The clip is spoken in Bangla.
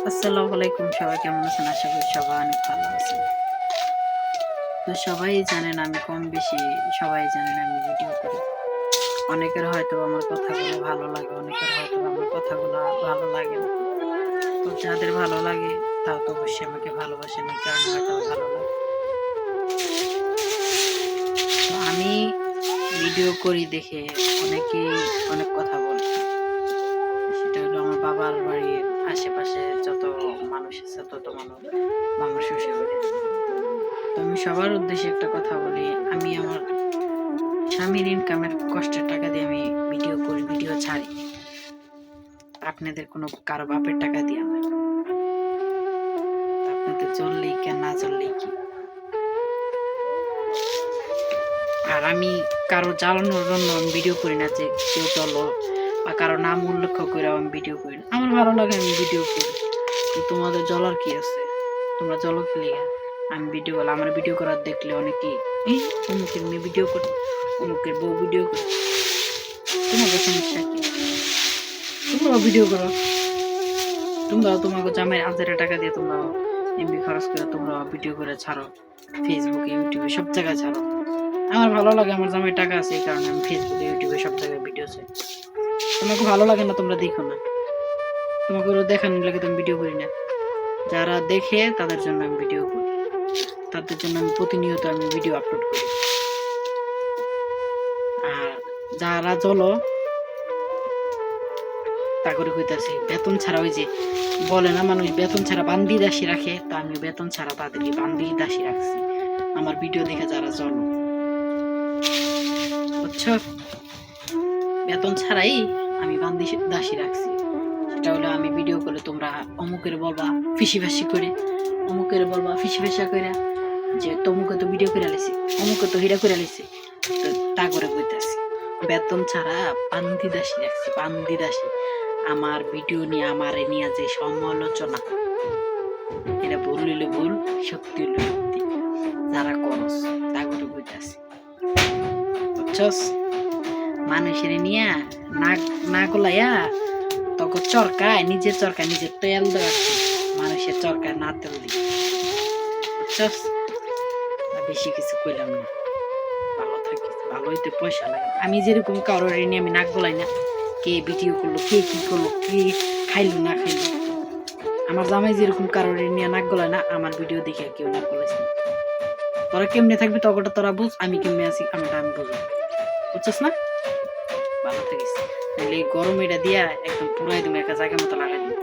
আসসালামু আলাইকুম, সবাই কেমন আছেন? আশা করি সবাই অনেক ভালো আছেন। তো সবাই জানেন আমি কম বেশি সবাই জানেন আমি ভিডিও করি। অনেকের হয়তো আমার কথাগুলো ভালো লাগে, অনেকের হয়তো আমার কথাগুলো ভালো লাগে না। তো যাদের ভালো লাগে তারা তো অবশ্যই আমাকে ভালোবাসেন, এই কারণে হয়তো ভালো লাগে। তো আমি ভিডিও করি দেখে অনেকেই অনেক কথা বলে। সেটা হলো আমার বাবার বাড়ির আশেপাশে যত মানুষ আছে তত মানুষ এসে বলে। তো আমি সবার উদ্দেশ্যে একটা কথা বলি, আমি আমার স্বামীর ইনকামের কষ্টের টাকা দিয়ে আমি ভিডিও করি, ভিডিও ছাড়ি। আপনাদের কোনো কারো বাপের টাকা দিয়ে না। আপনাদের চললেই কে, না চললেই কি। আর আমি কারো জ্বালানোর জন্য আমি ভিডিও করি না যে কেউ চলো, বা কারো নাম উল্লেখ করে আমি ভিডিও করি না। আমার ভালো লাগে আমি ভিডিও করি। তোমাদের জ্বলার কি আছে? তোমরা জ্বলো খেলে আমি ভিডিও করলাম। আমার ভিডিও করার দেখলে অনেকেই এই অমুকের মেয়ে ভিডিও করে, অমুকের বউ ভিডিও করে। তোমাকে সমস্যা কি? তোমরাও ভিডিও করো, তোমরাও তোমাকে জামাইয়ের হাজারে টাকা দিয়ে তোমরাও এমবি খরচ করে তোমরা ভিডিও করে ছাড়ো, ফেসবুকে ইউটিউবে সব জায়গায় ছাড়ো। আমার ভালো লাগে, আমার জামাইয়ের টাকা আছে এই কারণে আমি ফেসবুকে ইউটিউবে সব জায়গায় ভিডিও চাই। তোমাকে ভালো লাগে না, তোমরা দেখো না। তোমাকে দেখানোর লাগে তো আমি ভিডিও করি না। যারা দেখে তাদের জন্য আমি ভিডিও করি, তাদের জন্য আমি প্রতিনিয়ত আমি ভিডিও আপলোড করি। আর যারা চলো তা করে কইতাছি বেতন ছাড়া, ওই যে বলে না মানুষ বেতন ছাড়া বান্দি দাসী রাখে, তা আমি বেতন ছাড়া তাদেরকে বান্দি দাসী রাখছি আমার ভিডিও দেখে যারা চলো, বুঝছো? বেতন ছাড়াই আমি বান্দি দাসী রাখছি। সেটা হলো আমি ভিডিও করলে তোমরা অমুকের বলবা ফিসি ফাঁসি করে, অমুকের বলবা ফিসি ফাঁসা করে যে তমুকে তো ভিডিও করে আলিছি, অমুকে তো হিরা করে আলিছি। তো তা করে কইতাছি বেতন ছাড়া বান্দি দাসী রাখছি, বান্দি দাসী। আমার ভিডিও নিয়ে আমার নিয়ে যে সমালোচনা, এটা ভুল হইলে ভুল, সত্যি হইলে সত্যি, যারা করস তা করে কইতাছি, বুঝছস? মানুষের নিয়ে নাক না গোলাইয়া তখন চরকায়, নিজের চরকায় নিজের তেল দেওয়া, মানুষের চরকায় না তেল দিই, বুঝছস? বেশি কিছু কইলাম না, ভালো থাকিস, ভালো হইতে পয়সা লাগে। আমি যেরকম কারোর নিয়ে আমি নাক গলাই না, কে ভিডিও করলো, কে কি করলো, কে খাইলো না খাইলো। আমার জামাই যেরকম কারোর নিয়ে নাক গলায় না, আমার ভিডিও দেখে কেউ নাক গলাইছে না। তোরা কেমনে থাকবি ততটা তোরা বুঝ, আমি কেমনে আছি আমাটা আমি বুঝবো, বুঝছস না? ভালো থাকিস। তাহলে গরম এটা দিয়া একদম পুরাই তুমি একটা জায়গা মতো লাগাই দিবি।